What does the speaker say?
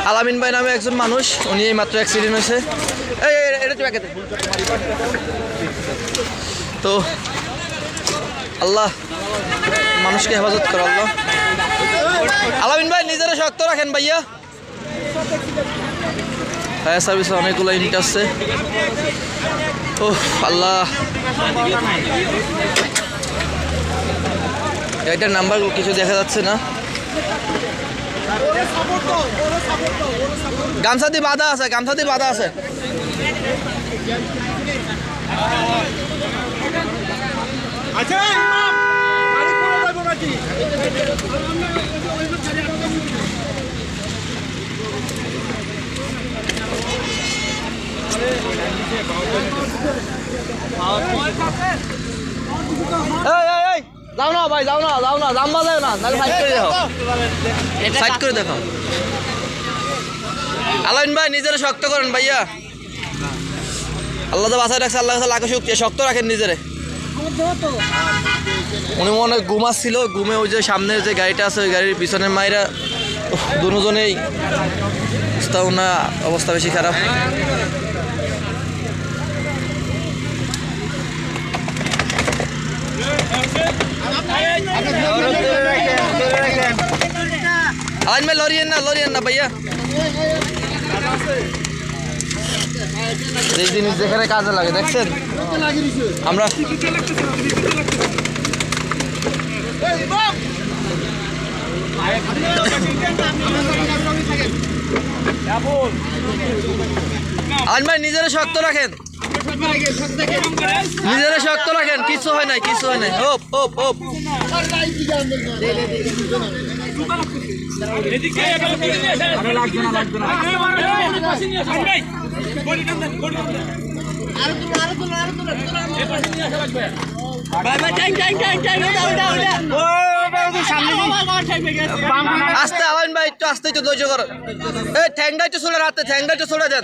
আলামিন ভাই নামে একজন মানুষ, উনি এই মাত্র অ্যাক্সিডেন্ট হয়েছে। এটা তো আল্লাহ মানুষকে হেফাজত করো আল্লাহ। আলামিন ভাই নিজেরা শক্ত রাখেন ভাইয়া। ফায়ার সার্ভিসে অনেকগুলো ইউনিট আসছে। ও আল্লাহ, এটার নাম্বার কিছু দেখা যাচ্ছে না। গামছা দিয়ে বাঁধা আছে, গামছা দিয়ে বাঁধা আছে। যাও না ভাই, যাও না, যাও না, জাম্বা যাও না, নাহলে সাইড করে দেখো, সাইড করে দেখো। আলামিন ভাই নিজেরা শক্ত করেন ভাইয়া। আল্লাহ তো বাসায় রাখছে, আল্লাহ লাখো শক্তি, শক্ত রাখেন নিজেরে। উনি মনে হয় ঘুমাচ্ছিল, ঘুমে ওই যে সামনে যে গাড়িটা আছে ওই গাড়ির পিছনের মায়েরা দুজনেই অবস্থা বেশি খারাপ। আলামিন ভাই লরিয়েন না ভাইয়া। এই জিনিস যেখানে কাজে লাগে দেখছেন আমরা। আলামিন ভাই নিজেরা শক্ত রাখেন, নিজেরা শক্ত রাখেন, কিছু হয় নাই, কিছু হয় নাই। Hope hope hope. আস্তে আলামিন ভাই, একটু আস্তে, একটু ধৈর্য করো। এই ঠ্যাংটা একটু ছোড়ে রাতে, ঠ্যাংটা একটু ছোড়ে দেন।